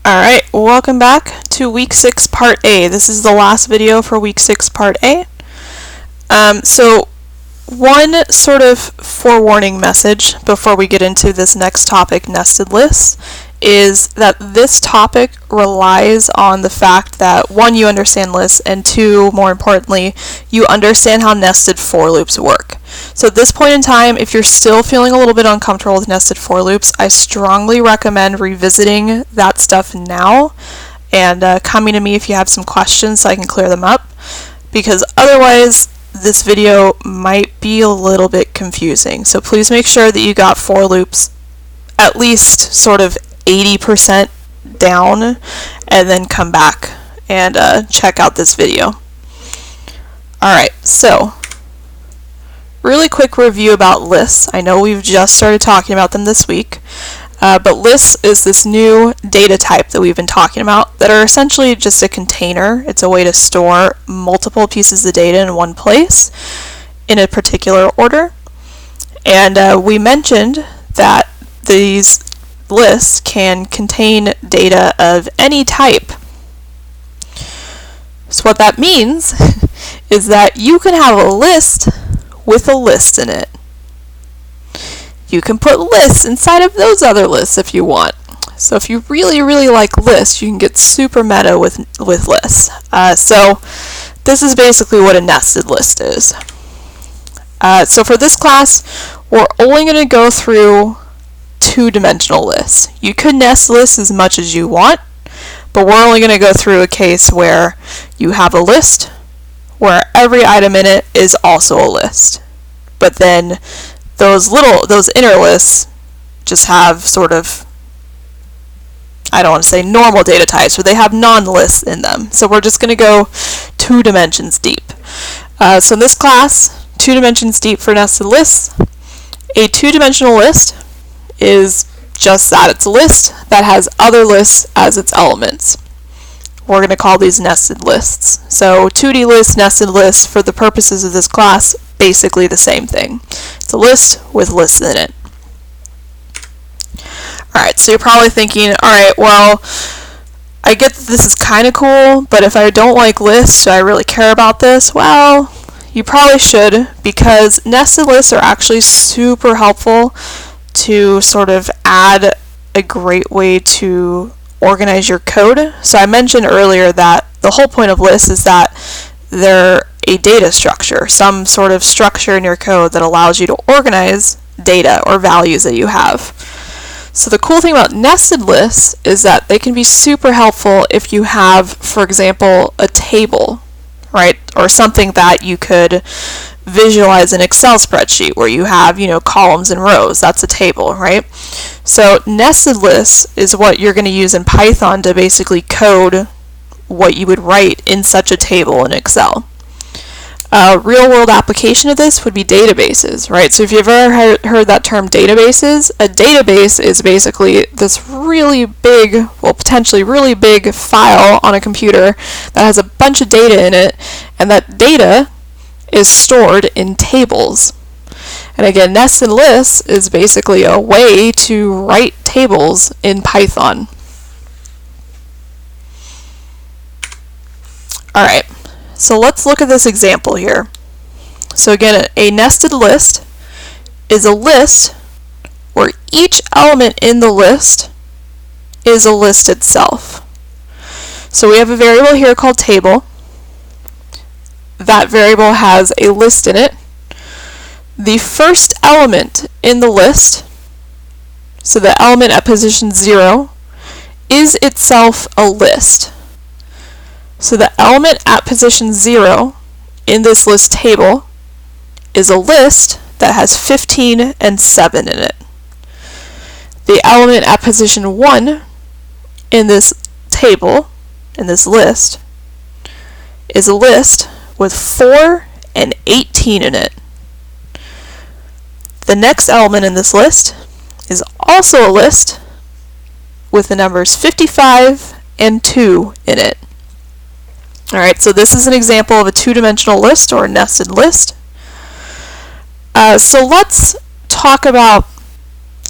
Alright, welcome back to week 6 part A. This is the last video for week 6 part A. So one sort of forewarning message before we get into this next topic, nested lists, is that this topic relies on the fact that one, you understand lists, and two, more importantly, you understand how nested for loops work. So at this point in time, if you're still feeling a little bit uncomfortable with nested for loops, I strongly recommend revisiting that stuff now and coming to me if you have some questions so I can clear them up, because otherwise this video might be a little bit confusing. So please make sure that you got for loops at least sort of 80% down and then come back and check out this video. Alright, so really quick review about lists. I know we've just started talking about them this week, but lists is this new data type that we've been talking about that are essentially just a container. It's a way to store multiple pieces of data in one place in a particular order. And we mentioned that these lists can contain data of any type. So what that means is that you can have a list with a list in it. You can put lists inside of those other lists if you want. So if you really like lists, you can get super meta with lists. So this is basically what a nested list is. So for this class, we're only going to go through two-dimensional lists. You could nest lists as much as you want, but we're only going to go through a case where you have a list where every item in it is also a list. But then those inner lists just have sort of, I don't want to say normal data types, but they have non-lists in them. So we're just going to go 2 dimensions deep. So in this class, 2 dimensions deep for nested lists. A 2-dimensional list is just that. It's a list that has other lists as its elements. We're going to call these nested lists. So 2D list, nested list, for the purposes of this class, basically the same thing. It's a list with lists in it. Alright, so you're probably thinking, alright, well, I get that this is kind of cool, but if I don't like lists, do I really care about this? Well, you probably should, because nested lists are actually super helpful to sort of add a great way to organize your code. So I mentioned earlier that the whole point of lists is that they're a data structure, some sort of structure in your code that allows you to organize data or values that you have. So the cool thing about nested lists is that they can be super helpful if you have, for example, a table, right? Or something that you could visualize an Excel spreadsheet where you have, columns and rows. That's a table, right? So nested lists is what you're going to use in Python to basically code what you would write in such a table in Excel. A real-world application of this would be databases, right? So if you've ever heard that term databases, a database is basically this really big, well, potentially really big file on a computer that has a bunch of data in it, and that data is stored in tables. And again, nested lists is basically a way to write tables in Python. Alright, so let's look at this example here. So again, a nested list is a list where each element in the list is a list itself. So we have a variable here called table. That variable has a list in it. The first element in the list, so the element at position 0, is itself a list. So the element at position 0 in this list table is a list that has 15 and 7 in it. The element at position 1 in this table, in this list, is a list with 4 and 18 in it. The next element in this list is also a list with the numbers 55 and 2 in it. Alright, so this is an example of a 2-dimensional list or a nested list. So let's talk about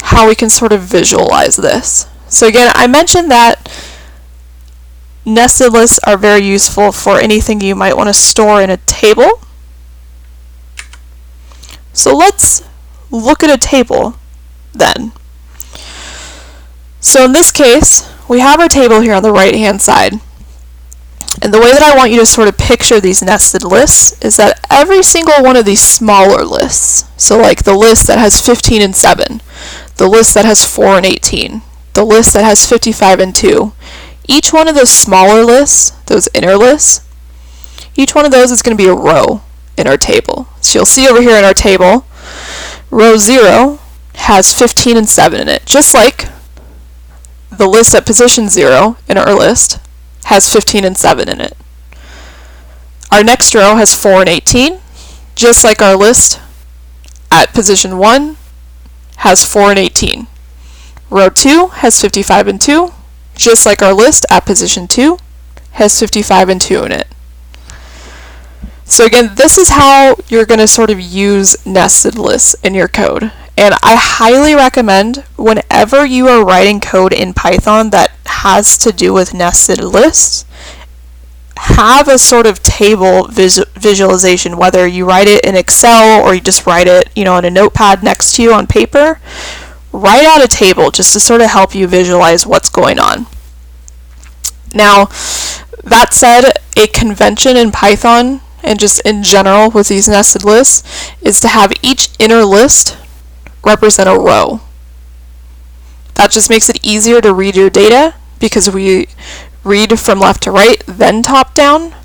how we can sort of visualize this. So again, I mentioned that nested lists are very useful for anything you might want to store in a table. So let's look at a table then. So in this case, we have our table here on the right hand side. And the way that I want you to sort of picture these nested lists is that every single one of these smaller lists, so like the list that has 15 and 7, the list that has 4 and 18, the list that has 55 and 2, each one of those smaller lists, those inner lists, each one of those is going to be a row in our table. So you'll see over here in our table, row 0 has 15 and 7 in it, just like the list at position 0 in our list has 15 and 7 in it. Our next row has 4 and 18, just like our list at position 1 has 4 and 18. Row 2 has 55 and 2, just like our list at position 2 has 55 and 2 in it. So again, this is how you're going to sort of use nested lists in your code. And I highly recommend whenever you are writing code in Python that has to do with nested lists, have a sort of table visualization, whether you write it in Excel or you just write it, on a notepad next to you on paper. Write out a table just to sort of help you visualize what's going on. Now, that said, a convention in Python and just in general with these nested lists is to have each inner list represent a row. That just makes it easier to read your data because we read from left to right, then top down.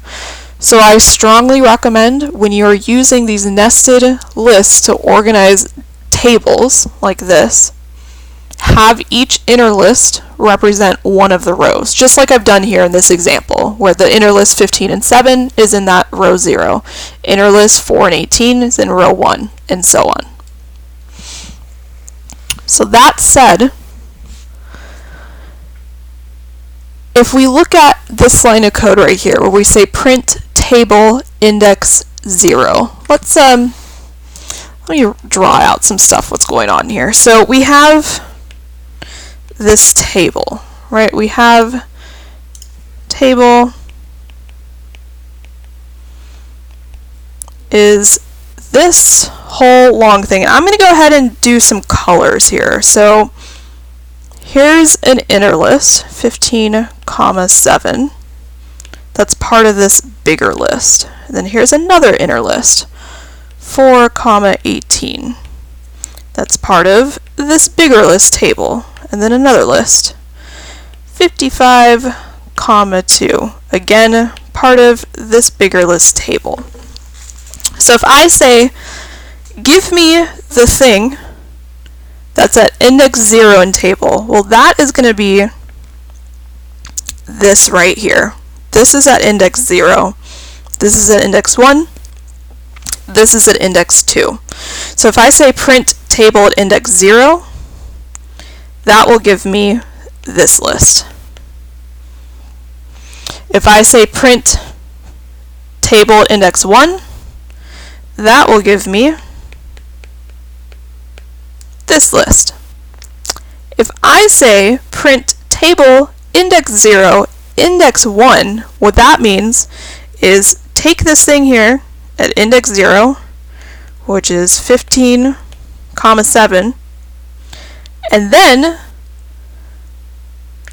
So I strongly recommend when you're using these nested lists to organize tables like this, have each inner list represent one of the rows, just like I've done here in this example, where the inner list 15 and 7 is in that row 0, inner list 4 and 18 is in row 1, and so on. So that said, if we look at this line of code right here, where we say print table index 0, let me draw out some stuff what's going on here. So we have this table, right? We have table is this whole long thing. I'm going to go ahead and do some colors here. So here's an inner list, 15, 7. That's part of this bigger list. And then here's another inner list, 4, 18. That's part of this bigger list table. And then another list, 55, 2. Again, part of this bigger list table. So if I say, give me the thing that's at index 0 in table, well, that is going to be this right here. This is at index 0. This is at index 1. This is at index 2. So if I say print table at index 0, that will give me this list. If I say print table at index 1, that will give me this list. If I say print table index 0, index 1, what that means is take this thing here at index 0, which is 15, 7, and then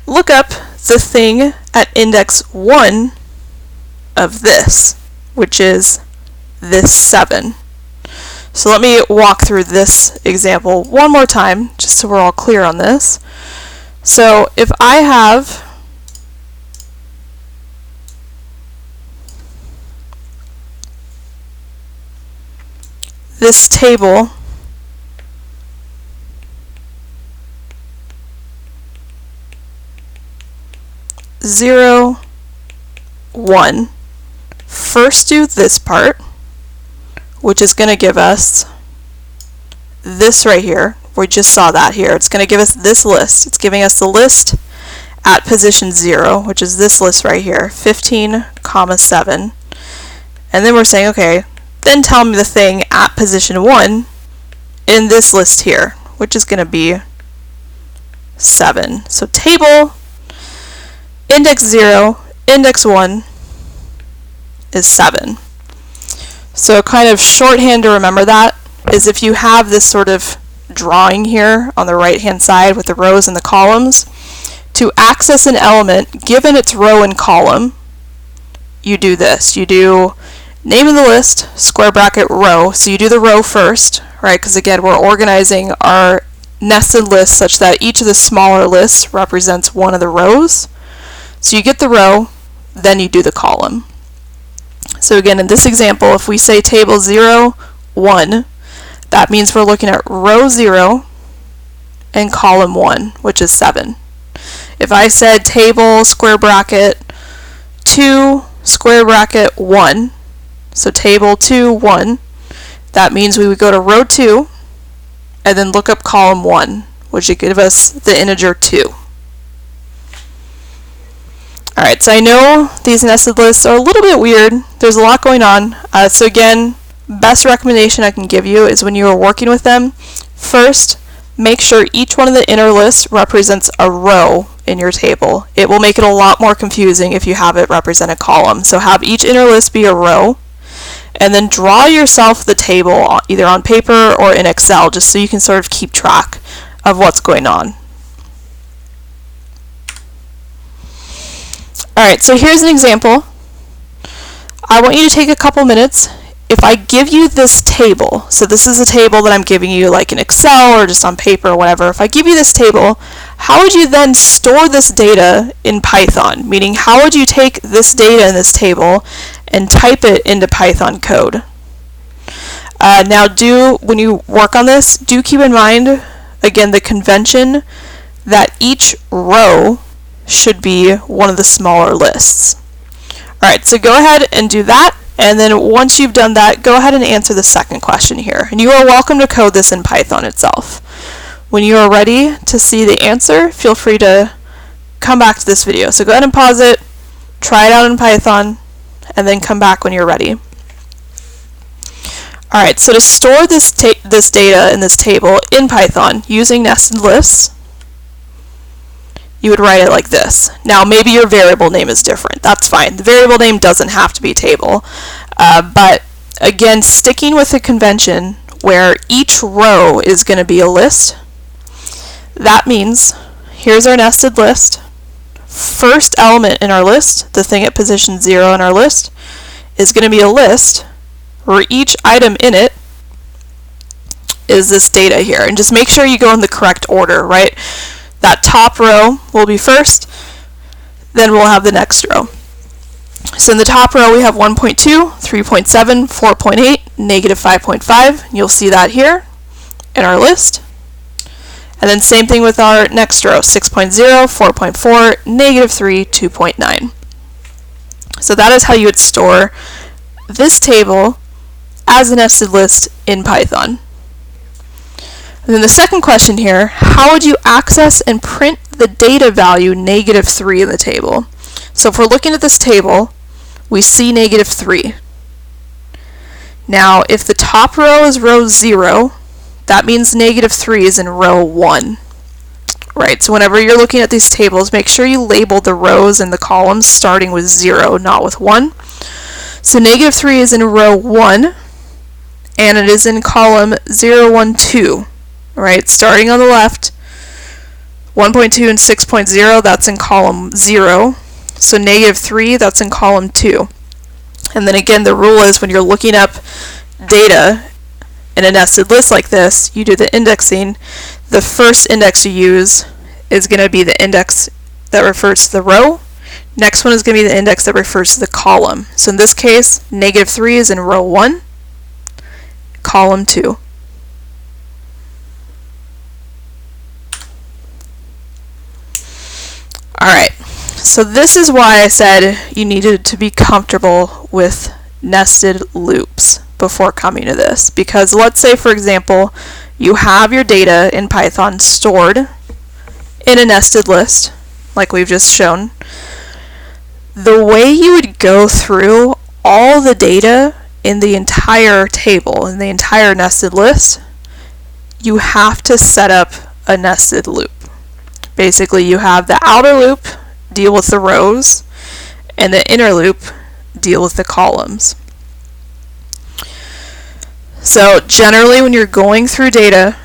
look up the thing at index 1 of this, which is this 7. So let me walk through this example one more time, just so we're all clear on this. So if I have this table zero, 1, first do this part, which is going to give us this right here. We just saw that here. It's going to give us this list. It's giving us the list at position 0, which is this list right here, 15, 7. And then we're saying, okay, then tell me the thing at position 1 in this list here, which is going to be 7. So table index 0, index 1 is 7. So kind of shorthand to remember that is if you have this sort of drawing here on the right hand side with the rows and the columns, to access an element given its row and column, you do this. You do name of the list, square bracket, row. So you do the row first, right? Because again, we're organizing our nested list such that each of the smaller lists represents one of the rows. So you get the row, then you do the column. So again, in this example, if we say table 0, 1, that means we're looking at row 0 and column 1, which is 7. If I said table square bracket 2 square bracket 1, so table 2, 1, that means we would go to row 2 and then look up column 1, which would give us the integer 2. Alright, so I know these nested lists are a little bit weird. There's a lot going on. So again, best recommendation I can give you is when you are working with them, first, make sure each one of the inner lists represents a row in your table. It will make it a lot more confusing if you have it represent a column. So have each inner list be a row, and then draw yourself the table either on paper or in Excel, just so you can sort of keep track of what's going on. Alright, so here's an example. I want you to take a couple minutes. If I give you this table, so this is a table that I'm giving you like in Excel or just on paper or whatever, if I give you this table, how would you then store this data in Python? Meaning, how would you take this data in this table and type it into Python code? Now when you work on this, do keep in mind, again, the convention that each row should be one of the smaller lists. Alright, so go ahead and do that, and then once you've done that, go ahead and answer the second question here. And you are welcome to code this in Python itself. When you are ready to see the answer, feel free to come back to this video. So go ahead and pause it, try it out in Python, and then come back when you're ready. Alright, so to store this data in this table in Python using nested lists, you would write it like this. Now maybe your variable name is different. That's fine. The variable name doesn't have to be table. But again, sticking with the convention where each row is going to be a list, that means here's our nested list. First element in our list, the thing at position 0 in our list, is going to be a list where each item in it is this data here. And just make sure you go in the correct order, right? That top row will be first, then we'll have the next row. So in the top row we have 1.2, 3.7, 4.8, negative 5.5. You'll see that here in our list. And then same thing with our next row, 6.0, 4.4, negative 3, 2.9. So that is how you would store this table as a nested list in Python. And then the second question here, how would you access and print the data value negative 3 in the table? So if we're looking at this table, we see negative 3. Now, if the top row is row 0, that means negative 3 is in row 1. Right, so whenever you're looking at these tables, make sure you label the rows and the columns starting with 0, not with 1. So negative 3 is in row 1, and it is in column 0, 1, 2. Right, starting on the left, 1.2 and 6.0, that's in column 0. So negative 3, that's in column 2. And then again, the rule is when you're looking up data in a nested list like this, you do the indexing. The first index you use is going to be the index that refers to the row. Next one is going to be the index that refers to the column. So in this case, negative 3 is in row 1, column 2. Alright, so this is why I said you needed to be comfortable with nested loops before coming to this. Because let's say, for example, you have your data in Python stored in a nested list, like we've just shown. The way you would go through all the data in the entire table, in the entire nested list, you have to set up a nested loop. Basically, you have the outer loop deal with the rows, and the inner loop deal with the columns. So generally when you're going through data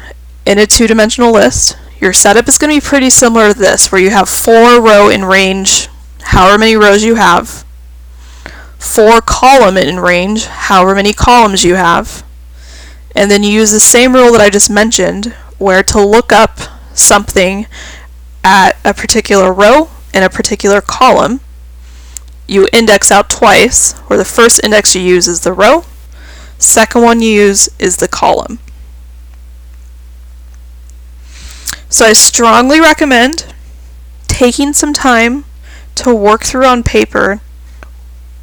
in a two-dimensional list, your setup is going to be pretty similar to this, where you have 4 row in range, however many rows you have, 4 column in range, however many columns you have, and then you use the same rule that I just mentioned, where to look up something at a particular row and a particular column, you index out twice, where the first index you use is the row, second one you use is the column. So I strongly recommend taking some time to work through on paper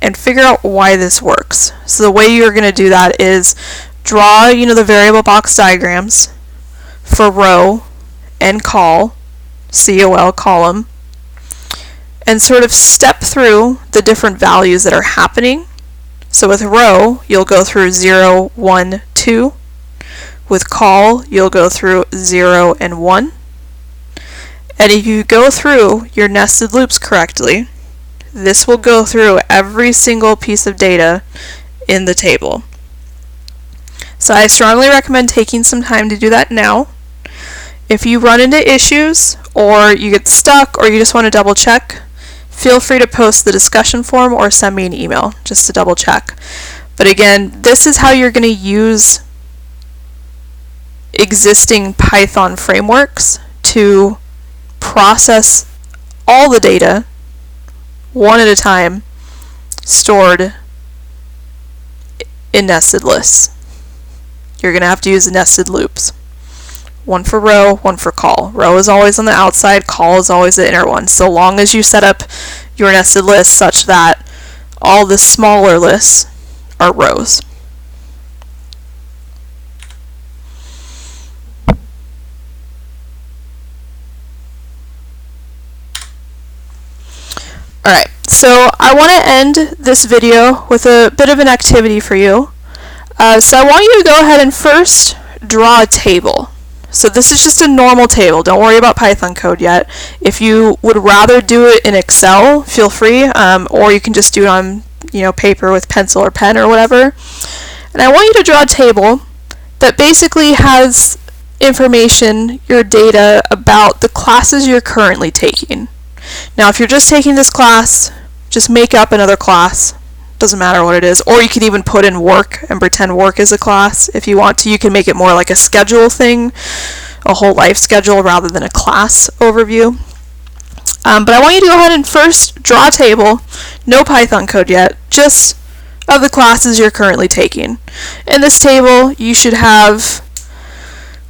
and figure out why this works. So the way you're going to do that is draw, the variable box diagrams for row and col, column, and sort of step through the different values that are happening. So with row, you'll go through 0, 1, 2. With col, you'll go through 0 and 1. And if you go through your nested loops correctly, this will go through every single piece of data in the table. So I strongly recommend taking some time to do that now. If you run into issues, or you get stuck, or you just want to double check, feel free to post the discussion forum or send me an email just to double check. But again, this is how you're going to use existing Python frameworks to process all the data one at a time stored in nested lists. You're going to have to use the nested loops. One for row, one for col. Row is always on the outside, col is always the inner one, so long as you set up your nested list such that all the smaller lists are rows. Alright, so I want to end this video with a bit of an activity for you. So I want you to go ahead and first draw a table. So this is just a normal table. Don't worry about Python code yet. If you would rather do it in Excel, feel free, or you can just do it on paper with pencil or pen or whatever. And I want you to draw a table that basically has information, your data, about the classes you're currently taking. Now if you're just taking this class, just make up another class. Doesn't matter what it is. Or you can even put in work and pretend work is a class if you want to. You can make it more like a schedule thing, a whole life schedule rather than a class overview. But I want you to go ahead and first draw a table, no Python code yet, just of the classes you're currently taking. In this table, you should have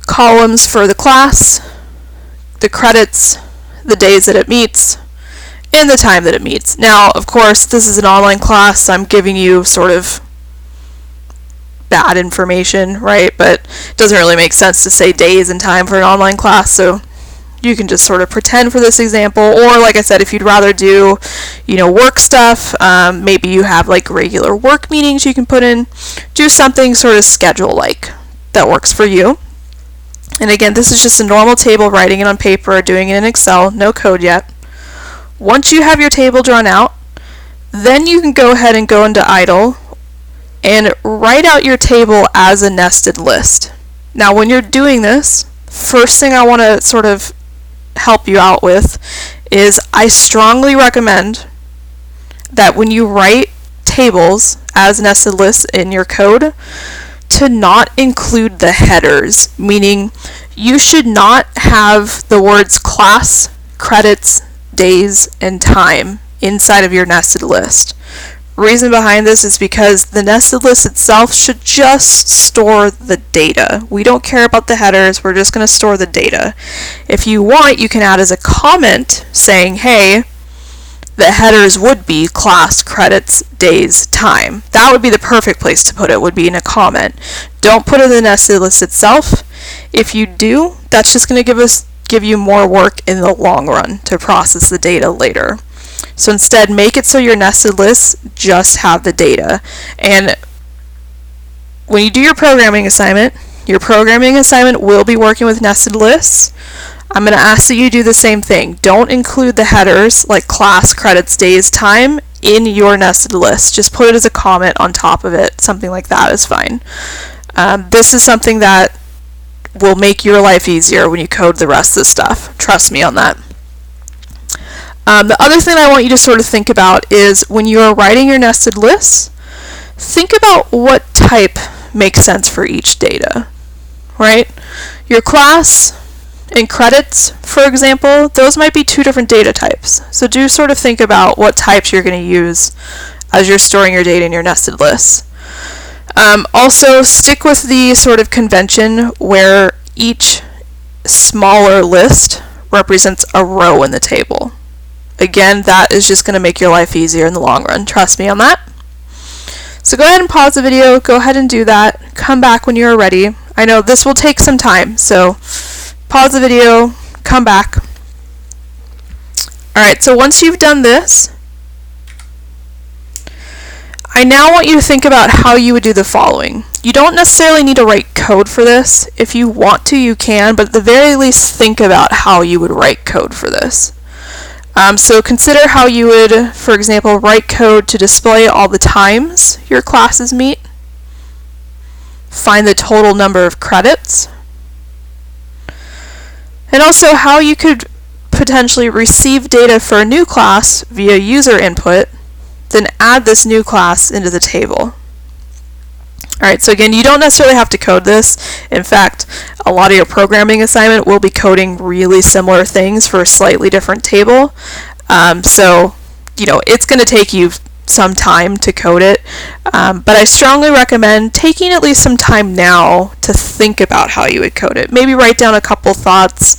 columns for the class, the credits, the days that it meets, and the time that it meets. Now, of course, this is an online class, so I'm giving you sort of bad information, right? But it doesn't really make sense to say days and time for an online class, so you can just sort of pretend for this example. Or, like I said, if you'd rather do, work stuff, maybe you have like regular work meetings you can put in, do something sort of schedule-like that works for you. And again, this is just a normal table, writing it on paper or doing it in Excel, no code yet. Once you have your table drawn out, then you can go ahead and go into idle and write out your table as a nested list. Now when you're doing this, first thing I want to sort of help you out with is I strongly recommend that when you write tables as nested lists in your code, to not include the headers, meaning you should not have the words class, credits, days, and time inside of your nested list. Reason behind this is because the nested list itself should just store the data. We don't care about the headers, we're just going to store the data. If you want, you can add as a comment saying, hey, the headers would be class, credits, days, time. That would be the perfect place to put it, would be in a comment. Don't put it in the nested list itself. If you do, that's just going to give you more work in the long run to process the data later. So instead, make it so your nested lists just have the data. And when you do your programming assignment will be working with nested lists. I'm going to ask that you do the same thing. Don't include the headers like class, credits, days, time in your nested list. Just put it as a comment on top of it. Something like that is fine. This is something that will make your life easier when you code the rest of the stuff. Trust me on that. The other thing I want you to sort of think about is when you are writing your nested lists, think about what type makes sense for each data, right? Your class and credits, for example, those might be two different data types. So do sort of think about what types you're going to use as you're storing your data in your nested lists. Also, stick with the sort of convention where each smaller list represents a row in the table. Again, that is just going to make your life easier in the long run. Trust me on that. So go ahead and pause the video, go ahead and do that. Come back when you're ready. I know this will take some time, so pause the video, come back. Alright, so once you've done this, I now want you to think about how you would do the following. You don't necessarily need to write code for this. If you want to, you can, but at the very least think about how you would write code for this. So consider how you would, for example, write code to display all the times your classes meet, find the total number of credits, and also how you could potentially receive data for a new class via user input, then add this new class into the table. Alright, so again, you don't necessarily have to code this. In fact, a lot of your programming assignment will be coding really similar things for a slightly different table. So, it's going to take you some time to code it, but I strongly recommend taking at least some time now to think about how you would code it. Maybe write down a couple thoughts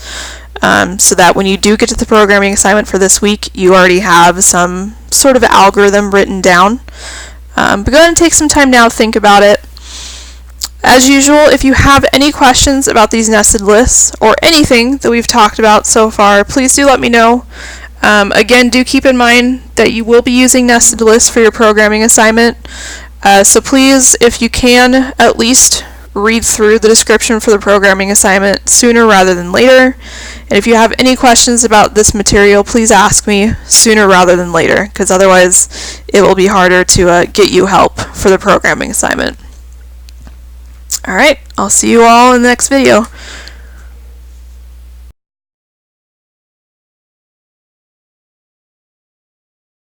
so that when you do get to the programming assignment for this week, you already have some sort of algorithm written down. But go ahead and take some time now to think about it. As usual, if you have any questions about these nested lists or anything that we've talked about so far, please do let me know. Again, do keep in mind that you will be using nested lists for your programming assignment. So please, if you can, at least read through the description for the programming assignment sooner rather than later. And if you have any questions about this material, please ask me sooner rather than later, because otherwise it will be harder to get you help for the programming assignment. Alright, I'll see you all in the next video.